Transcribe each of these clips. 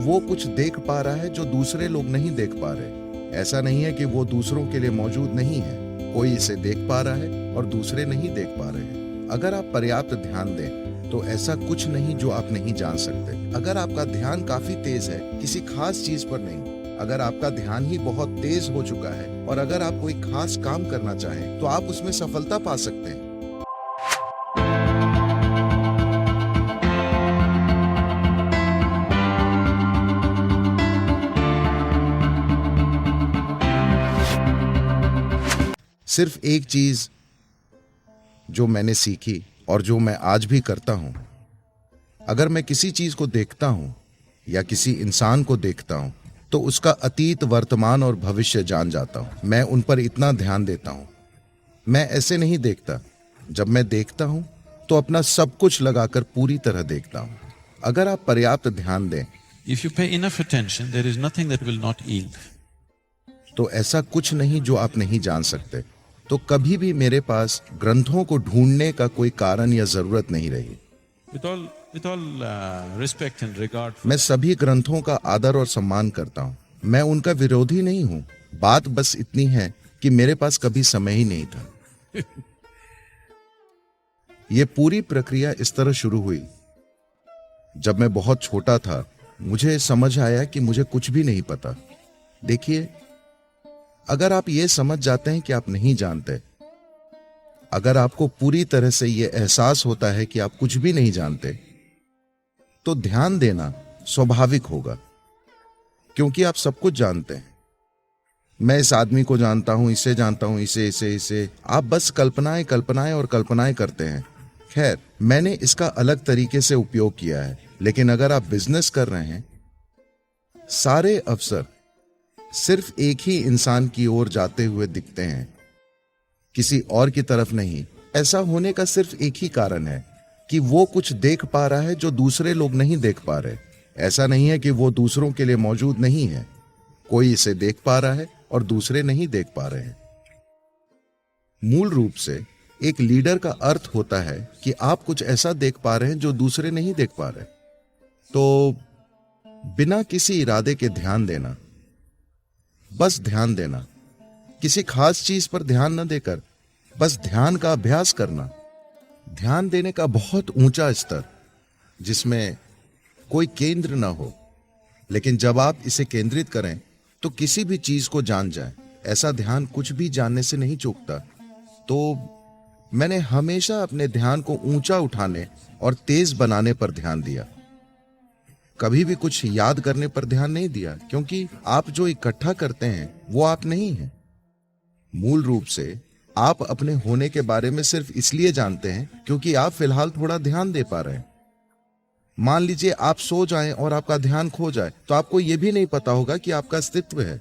वो कुछ देख पा रहा है जो दूसरे लोग नहीं देख पा रहे। ऐसा नहीं है कि वो दूसरों के लिए मौजूद नहीं है, कोई इसे देख पा रहा है और दूसरे नहीं देख पा रहे हैं। अगर आप पर्याप्त ध्यान दें तो ऐसा कुछ नहीं जो आप नहीं जान सकते। अगर आपका ध्यान काफी तेज है किसी खास चीज पर नहीं, अगर आपका ध्यान ही बहुत तेज हो चुका है और अगर आप कोई खास काम करना चाहें तो आप उसमें सफलता पा सकते हैं। सिर्फ एक चीज जो मैंने सीखी और जो मैं आज भी करता हूं, अगर मैं किसी चीज को देखता हूं या किसी इंसान को देखता हूं तो उसका अतीत, वर्तमान और भविष्य जान जाता हूं। मैं उन पर इतना ध्यान देता हूं। मैं ऐसे नहीं देखता। जब मैं देखता हूं तो अपना सब कुछ लगाकर पूरी तरह देखता हूं। अगर आप पर्याप्त ध्यान दें, If you pay enough attention, there is nothing that will not yield. तो ऐसा कुछ नहीं जो आप नहीं जान सकते। तो कभी भी मेरे पास ग्रंथों को ढूंढने का कोई कारण या जरूरत नहीं रही। With all respect and regard for मैं सभी ग्रंथों का आदर और सम्मान करता हूं। मैं उनका विरोधी नहीं हूं। बात बस इतनी है कि मेरे पास कभी समय ही नहीं था। यह पूरी प्रक्रिया इस तरह शुरू हुई। जब मैं बहुत छोटा था, मुझे समझ आया कि मुझे कुछ भी नहीं पता। देखिए, अगर आप ये समझ जाते हैं कि आप नहीं जानते, अगर आपको पूरी तरह से यह एहसास होता है कि आप कुछ भी नहीं जानते, तो ध्यान देना स्वाभाविक होगा, क्योंकि आप सब कुछ जानते हैं। मैं इस आदमी को जानता हूं, इसे जानता हूं, इसे। आप बस कल्पनाएं और कल्पनाएं करते हैं। खैर, मैंने इसका अलग तरीके से उपयोग किया है, लेकिन अगर आप बिजनेस कर रहे हैं, सारे अवसर सिर्फ एक ही इंसान की ओर जाते हुए दिखते हैं, किसी और की तरफ नहीं। ऐसा होने का सिर्फ एक ही कारण है कि वो कुछ देख पा रहा है जो दूसरे लोग नहीं देख पा रहे। ऐसा नहीं है कि वो दूसरों के लिए मौजूद नहीं है, कोई इसे देख पा रहा है और दूसरे नहीं देख पा रहे हैं। मूल रूप से एक लीडर का अर्थ होता है कि आप कुछ ऐसा देख पा रहे हैं जो दूसरे नहीं देख पा रहे। तो बिना किसी इरादे के ध्यान देना, बस ध्यान देना, किसी खास चीज पर ध्यान न देकर बस ध्यान का अभ्यास करना। ध्यान देने का बहुत ऊंचा स्तर, जिसमें कोई केंद्र ना हो, लेकिन जब आप इसे केंद्रित करें तो किसी भी चीज को जान जाए। ऐसा ध्यान कुछ भी जानने से नहीं चूकता। तो मैंने हमेशा अपने ध्यान को ऊंचा उठाने और तेज बनाने पर ध्यान दिया। कभी भी कुछ याद करने पर ध्यान नहीं दिया, क्योंकि आप जो इकट्ठा करते हैं वो आप नहीं हैं। मूल रूप से आप अपने होने के बारे में सिर्फ इसलिए जानते हैं क्योंकि आप फिलहाल थोड़ा ध्यान दे पा रहे हैं। मान लीजिए आप सो जाएं और आपका ध्यान खो जाए, तो आपको यह भी नहीं पता होगा कि आपका अस्तित्व है।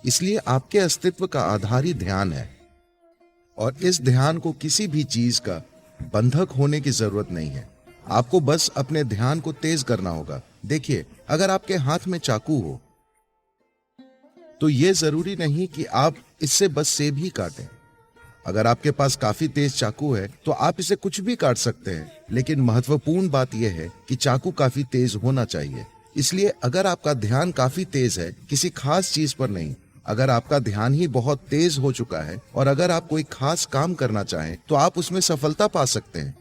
इसलिए आपके अस्तित्व का आधार ही ध्यान है, और इस ध्यान को किसी भी चीज का बंधक होने की जरूरत नहीं है। आपको बस अपने ध्यान को तेज करना होगा। देखिए, अगर आपके हाथ में चाकू हो तो यह जरूरी नहीं कि आप इससे बस सेब ही काटें। अगर आपके पास काफी तेज चाकू है तो आप इसे कुछ भी काट सकते हैं, लेकिन महत्वपूर्ण बात यह है कि चाकू काफी तेज होना चाहिए। इसलिए अगर आपका ध्यान काफी तेज है किसी खास चीज पर नहीं, अगर आपका ध्यान ही बहुत तेज हो चुका है और अगर आप कोई खास काम करना चाहें तो आप उसमें सफलता पा सकते हैं।